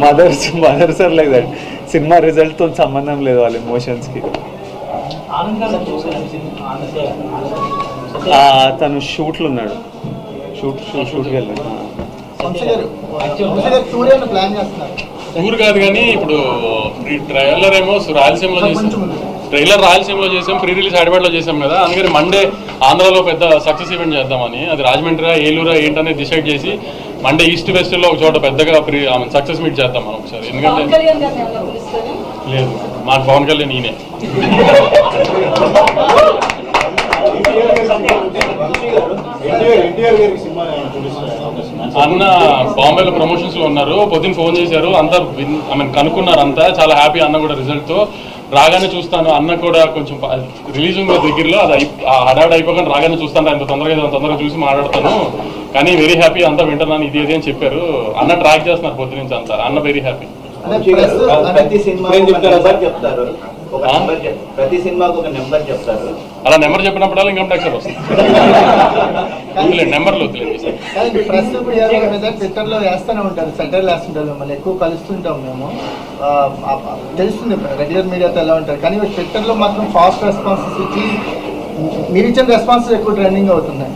Mothers are like that. Cinema రిజల్ట్తో సంబంధం లేదు వాళ్ళ ఎమోషన్స్కి. తను షూట్లు ఉన్నాడు, షూట్కి వెళ్ళాడు. టూర్ కాదు కానీ ఇప్పుడు ట్రైలర్ ఏమో రాయలసీమలో చేసాం, ప్రీ రిలీజ్ హైదరాబాద్లో చేసాం కదా. అందుకని మండే ఆంధ్రాలో పెద్ద సక్సెస్ ఈవెంట్ చేద్దామని, అది రాజమండ్రి ఏలూరా ఏంటనేది డిసైడ్ చేసి మండే ఈస్ట్ వెస్ట్లో ఒక చోట పెద్దగా సక్సెస్ మీట్ చేద్దాం మనం ఒకసారి. ఎందుకంటే లేదు, మాకు పవన్ కళ్యాణ్ ఈయనే. అన్న బాంబేలో ప్రమోషన్స్ లో ఉన్నారు, పొద్దున్న ఫోన్ చేశారు, అంతా కనుక్కున్నారు, అంతా చాలా హ్యాపీ. అన్న కూడా రిజల్ట్ తో రాగానే చూస్తాను, అన్న కూడా కొంచెం రిలీజ్ ఉంది దగ్గరలో, అది హడావిడి అయిపోకుండా రాగానే చూస్తాను, అంత తొందరగా చూసి మాట్లాడతాను, కానీ వెరీ హ్యాపీ, అంతా వింటున్నాను ఇది అని చెప్పారు. అన్న ట్రాక్ చేస్తున్నారు పొద్దు నుంచి అంతా, అన్న వెరీ హ్యాపీ. అలా నెంబర్ చెప్పినప్పుడు ఇన్కమ్ ట్యాక్స్ వస్తుంది. నెంబర్లు ట్విట్టర్లో వేస్తూనే ఉంటారు, సెంటర్లో వేస్తుంటారు, మిమ్మల్ని ఎక్కువ కలుస్తుంటాం మేము, తెలుస్తుంది రెగ్యులర్ మీడియాతో ఎలా ఉంటారు. కానీ ట్విట్టర్లో మాత్రం ఫాస్ట్ రెస్పాన్సెస్ ఇచ్చి మీరు ఇచ్చిన రెస్పాన్సెస్ ఎక్కువ ట్రెండింగ్ అవుతున్నాయి.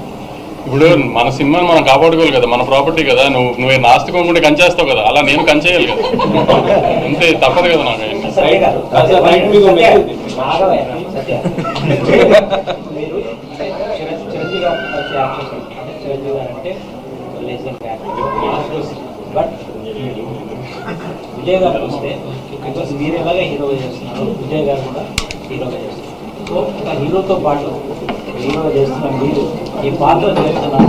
ఇప్పుడు మన సినిమాని మనం కాపాడుకోవాలి కదా, మన ప్రాపర్టీ కదా. నువ్వు నాస్తికోకుండా కంచేస్తావు కదా, అలా నేను కంచేయాలి కదా, అంతే, తప్పదు కదా నాకు. విజయ్ గారు వస్తే బికాస్ మీరు ఎలాగా హీరోగా చేస్తున్నారు, విజయ్ గారు కూడా హీరోగా చేస్తున్నారు. సో ఒక హీరోతో పాటు హీరోగా చేస్తున్న మీరు ఈ పాత్ర చేస్తున్నారు,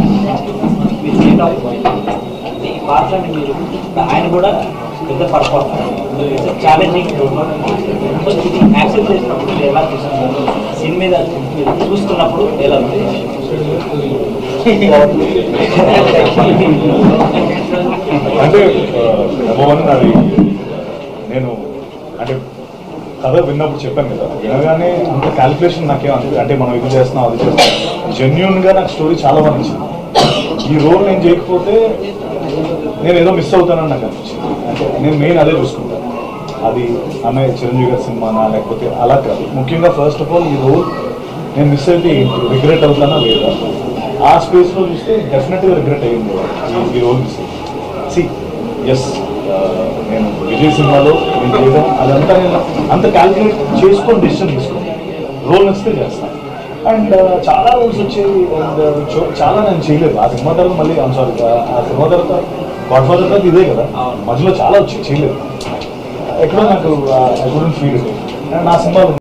మీరు స్టేట్ ఆఫ్ ఈ పాత్రని మీరు ఆయన కూడా పెద్ద పర్ఫార్మర్, ఛాలెంజింగ్ ఇది యాక్సెప్ట్ చేసినప్పుడు మీరు ఎలా చూస్తున్నారు, సినిమా మీద మీరు చూస్తున్నప్పుడు ఎలా ఉంది? అంటే అది నేను అంటే కథ విన్నప్పుడు చెప్పాను కదా, వినగానే అంత క్యాలిక్యులేషన్ నాకేం అంటే మనం ఇది చేస్తున్నాం అది చేస్తున్నాం, జెన్యున్గా నాకు స్టోరీ చాలా బాగా నచ్చింది. ఈ రోల్ నేను చేయకపోతే నేను ఏదో మిస్ అవుతానని నాకు అనిపించింది. అంటే నేను మెయిన్ అదే చూసుకుంటాను, అది అన్నయ్య చిరంజీవి గారి సినిమానా లేకపోతే అలా కాదు. ముఖ్యంగా ఫస్ట్ ఆఫ్ ఆల్ ఈ రోల్ నేను మిస్ అయితే రిగ్రెట్ అవుతానా లేదా, ఆ స్పేస్లో చూస్తే డెఫినెట్గా రిగ్రెట్ అయ్యింది ఈ రోల్ మిస్ అయ్యింది. ఎస్, నేను విజయ్ సినిమాలో నేను చేయడం అదంతా నేను అంత క్యాల్కులేట్ చేసుకొని డెసిషన్ తీసుకుని రోల్ నచ్చితే చేస్తాను. అండ్ చాలా రోల్స్ వచ్చేవి, అండ్ చాలా నేను చేయలేదు ఆ సినిమా తర్వాత. మళ్ళీ సారీ, ఆ సినిమా తర్వాత గాడ్ ఫాదర్ తర్వాత ఇదే కదా, మధ్యలో చాలా వచ్చి చేయలేదు. ఎక్కడో నాకు ఐ కుడెంట్ ఫీల్ ఇట్. నా సినిమాలు